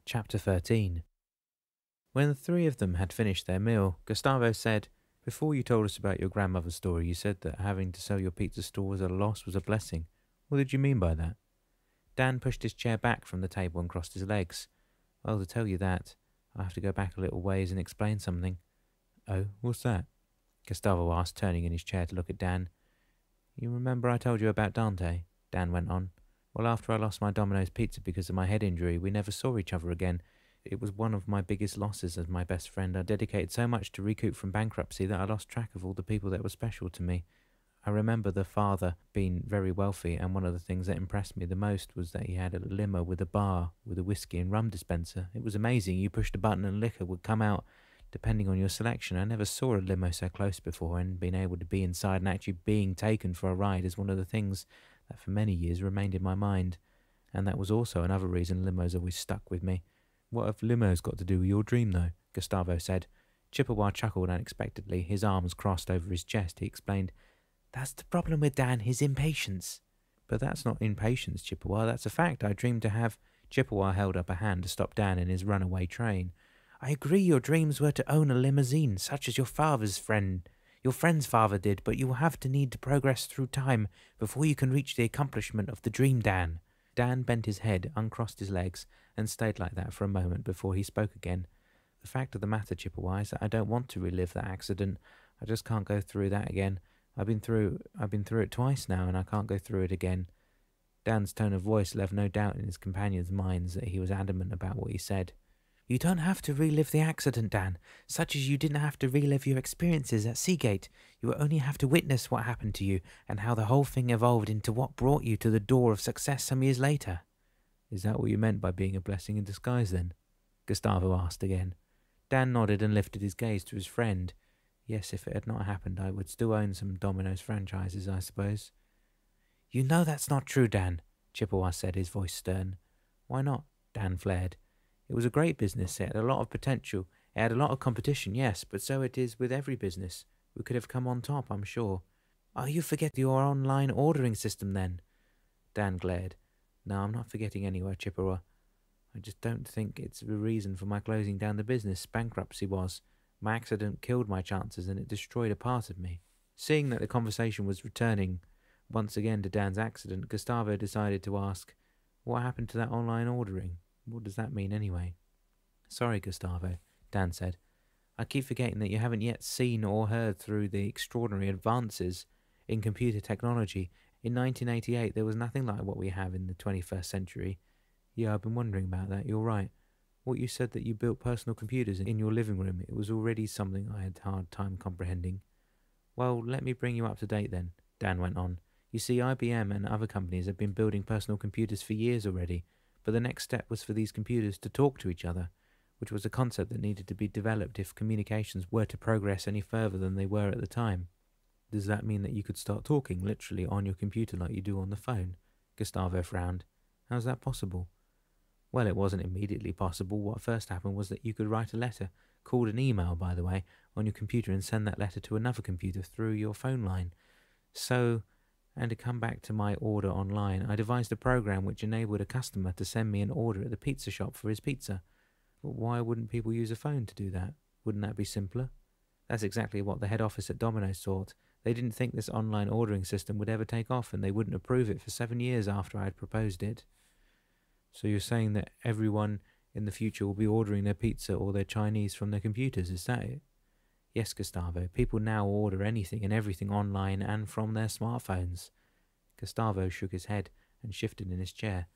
Chapter 13. When the three of them had finished their meal, Gustavo said, "Before you told us about your grandmother's story, you said that having to sell your pizza store at a loss was a blessing. What did you mean by that?" Dan pushed his chair back from the table and crossed his legs. "Well, to tell you that, I have to go back a little ways and explain something." "Oh, what's that?" Gustavo asked, turning in his chair to look at Dan. "You remember I told you about Dante?" Dan went on. "Well, after I lost my Domino's pizza because of my head injury, we never saw each other again. It was one of my biggest losses as my best friend. I dedicated so much to recoup from bankruptcy that I lost track of all the people that were special to me. I remember the father being very wealthy, and one of the things that impressed me the most was that he had a limo with a bar with a whiskey and rum dispenser. It was amazing. You pushed a button and liquor would come out depending on your selection. I never saw a limo so close before, and being able to be inside and actually being taken for a ride is one of the things that for many years remained in my mind. And that was also another reason limos always stuck with me." "What have limos got to do with your dream, though?" Gustavo said. Chippewa chuckled unexpectedly, his arms crossed over his chest. He explained, "That's the problem with Dan, his impatience." "But that's not impatience, Chippewa, that's a fact. I dreamed to have—" Chippewa held up a hand to stop Dan in his runaway train. "I agree your dreams were to own a limousine, such as your friend's father did, but you will have to need to progress through time before you can reach the accomplishment of the dream, Dan." Dan bent his head, uncrossed his legs, and stayed like that for a moment before he spoke again. "The fact of the matter, Chippewa, is that I don't want to relive that accident. I just can't go through that again. I've been through it twice now, and I can't go through it again." Dan's tone of voice left no doubt in his companions' minds that he was adamant about what he said. "You don't have to relive the accident, Dan, such as you didn't have to relive your experiences at Seagate. You only have to witness what happened to you and how the whole thing evolved into what brought you to the door of success some years later." "Is that what you meant by being a blessing in disguise, then?" Gustavo asked again. Dan nodded and lifted his gaze to his friend. "Yes, if it had not happened, I would still own some Domino's franchises, I suppose." "You know that's not true, Dan," Chippewa said, his voice stern. "Why not?" Dan flared. "It was a great business. It had a lot of potential. It had a lot of competition, yes, but so it is with every business. We could have come on top, I'm sure." "Oh, you forget your online ordering system, then?" Dan glared. "No, I'm not forgetting anywhere, Chippewa. I just don't think it's the reason for my closing down the business. Bankruptcy was. My accident killed my chances, and it destroyed a part of me." Seeing that the conversation was returning once again to Dan's accident, Gustavo decided to ask, "What happened to that online ordering? What does that mean anyway?" "Sorry, Gustavo," Dan said. "I keep forgetting that you haven't yet seen or heard through the extraordinary advances in computer technology. In 1988, there was nothing like what we have in the 21st century. Yeah, I've been wondering about that. You're right. What you said that you built personal computers in your living room, it was already something I had a hard time comprehending." "Well, let me bring you up to date then," Dan went on. "You see, IBM and other companies have been building personal computers for years already, but the next step was for these computers to talk to each other, which was a concept that needed to be developed if communications were to progress any further than they were at the time." "Does that mean that you could start talking literally on your computer like you do on the phone?" Gustavo frowned. "How's that possible?" "Well, it wasn't immediately possible. What first happened was that you could write a letter, called an email, by the way, on your computer and send that letter to another computer through your phone line. And to come back to my order online, I devised a program which enabled a customer to send me an order at the pizza shop for his pizza. But why wouldn't people use a phone to do that? Wouldn't that be simpler?" That's exactly what the head office at Domino's thought. They didn't think this online ordering system would ever take off, and they wouldn't approve it for 7 years after I had proposed it. "So you're saying that everyone in the future will be ordering their pizza or their Chinese from their computers, is that it?" "Yes, Gustavo. People now order anything and everything online and from their smartphones." Gustavo shook his head and shifted in his chair.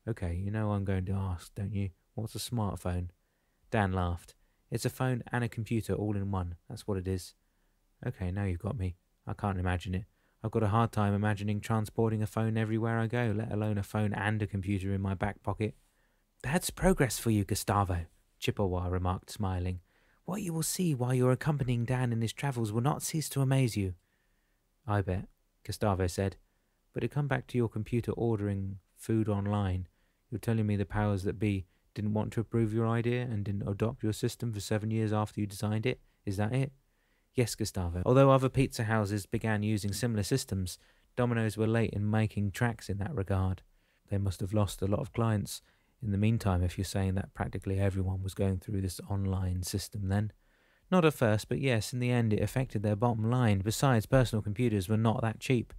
"Okay, you know I'm going to ask, don't you? What's a smartphone?" Dan laughed. "It's a phone and a computer all in one. That's what it is." "Okay, now you've got me. I can't imagine it. I've got a hard time imagining transporting a phone everywhere I go, let alone a phone and a computer in my back pocket." "That's progress for you, Gustavo," Chippewa remarked, smiling. "What you will see while you're accompanying Dan in his travels will not cease to amaze you." "I bet," Gustavo said. "But to come back to your computer ordering food online, you're telling me the powers that be didn't want to approve your idea and didn't adopt your system for 7 years after you designed it? Is that it?" "Yes, Gustavo. Although other pizza houses began using similar systems, Domino's were late in making tracks in that regard. They must have lost a lot of clients In the meantime, if you're saying that practically everyone was going through this online system then. Not at first, but yes, in the end it affected their bottom line. Besides, personal computers were not that cheap.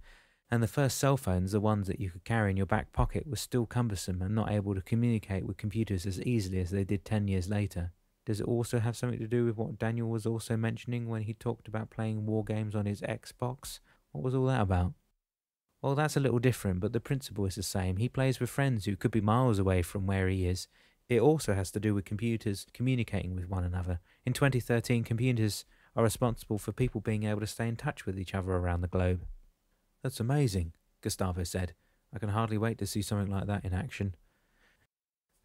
And the first cell phones, the ones that you could carry in your back pocket, were still cumbersome and not able to communicate with computers as easily as they did 10 years later. Does it also have something to do with what Daniel was also mentioning when he talked about playing war games on his Xbox? What was all that about? Well, that's a little different, but the principle is the same. He plays with friends who could be miles away from where he is. It also has to do with computers communicating with one another. In 2013, computers are responsible for people being able to stay in touch with each other around the globe. That's amazing, Gustavo said. I can hardly wait to see something like that in action.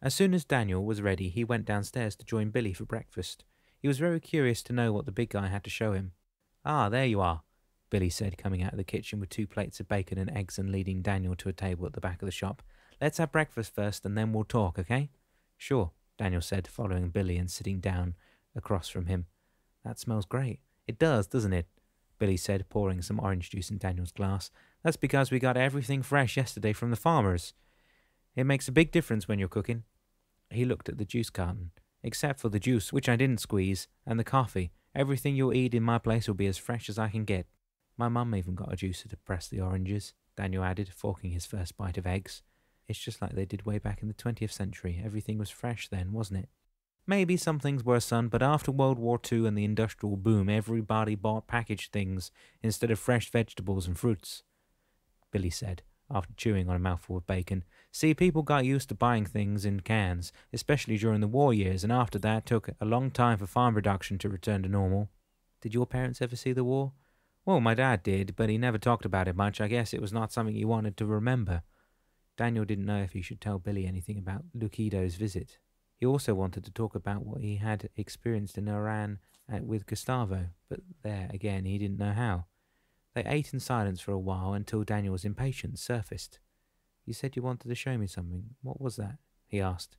As soon as Daniel was ready, he went downstairs to join Billy for breakfast. He was very curious to know what the big guy had to show him. Ah, there you are, Billy said, coming out of the kitchen with 2 plates of bacon and eggs and leading Daniel to a table at the back of the shop. Let's have breakfast first and then we'll talk, okay? Sure, Daniel said, following Billy and sitting down across from him. That smells great. It does, doesn't it? Billy said, pouring some orange juice in Daniel's glass. That's because we got everything fresh yesterday from the farmers. It makes a big difference when you're cooking. He looked at the juice carton. Except for the juice, which I didn't squeeze, and the coffee. Everything you'll eat in my place will be as fresh as I can get. My mum even got a juicer to press the oranges, Daniel added, forking his first bite of eggs. It's just like they did way back in the 20th century. Everything was fresh then, wasn't it? Maybe some things were, son, but after World War II and the industrial boom, everybody bought packaged things instead of fresh vegetables and fruits, Billy said, after chewing on a mouthful of bacon. See, people got used to buying things in cans, especially during the war years, and after that took a long time for farm production to return to normal. Did your parents ever see the war? Well, my dad did, but he never talked about it much. I guess it was not something he wanted to remember. Daniel didn't know if he should tell Billy anything about Lucido's visit. He also wanted to talk about what he had experienced in Iran with Gustavo, but there, again, he didn't know how. They ate in silence for a while until Daniel's impatience surfaced. You said you wanted to show me something. What was that? He asked.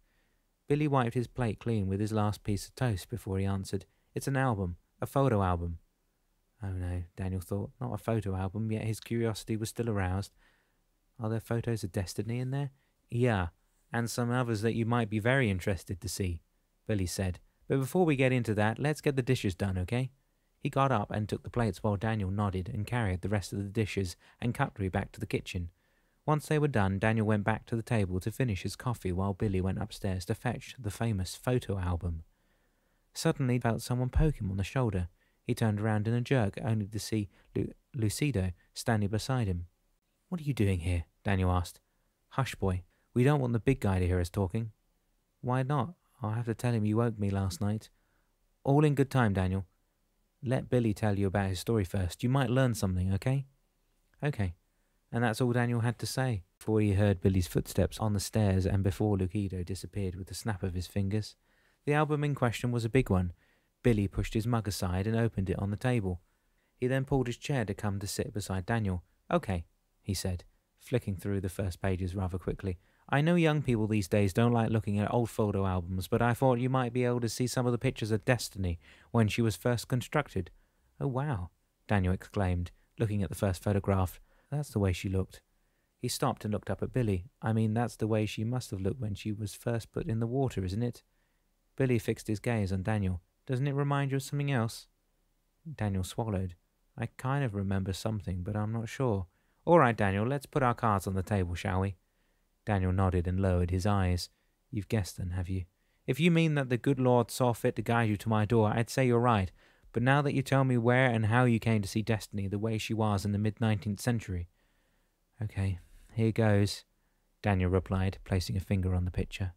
Billy wiped his plate clean with his last piece of toast before he answered. It's an album, a photo album. Oh no, Daniel thought, not a photo album, yet his curiosity was still aroused. Are there photos of Destiny in there? Yeah, and some others that you might be very interested to see, Billy said. But before we get into that, let's get the dishes done, okay? He got up and took the plates while Daniel nodded and carried the rest of the dishes and cutlery back to the kitchen. Once they were done, Daniel went back to the table to finish his coffee while Billy went upstairs to fetch the famous photo album. Suddenly he felt someone poke him on the shoulder. He turned around in a jerk, only to see Lucido standing beside him. What are you doing here? Daniel asked. Hush, boy. We don't want the big guy to hear us talking. Why not? I'll have to tell him you woke me last night. All in good time, Daniel. Let Billy tell you about his story first. You might learn something, okay? Okay. And that's all Daniel had to say before he heard Billy's footsteps on the stairs and before Lucido disappeared with a snap of his fingers. The album in question was a big one. Billy pushed his mug aside and opened it on the table. He then pulled his chair to come to sit beside Daniel. Okay, he said, flicking through the first pages rather quickly. I know young people these days don't like looking at old photo albums, but I thought you might be able to see some of the pictures of Destiny when she was first constructed. Oh, wow, Daniel exclaimed, looking at the first photograph. That's the way she looked. He stopped and looked up at Billy. I mean, that's the way she must have looked when she was first put in the water, isn't it? Billy fixed his gaze on Daniel. Doesn't it remind you of something else? Daniel swallowed. I kind of remember something, but I'm not sure. All right, Daniel, let's put our cards on the table, shall we? Daniel nodded and lowered his eyes. You've guessed then, have you? If you mean that the good Lord saw fit to guide you to my door, I'd say you're right. But now that you tell me where and how you came to see Destiny the way she was in the mid-19th century. Okay, here goes, Daniel replied, placing a finger on the picture.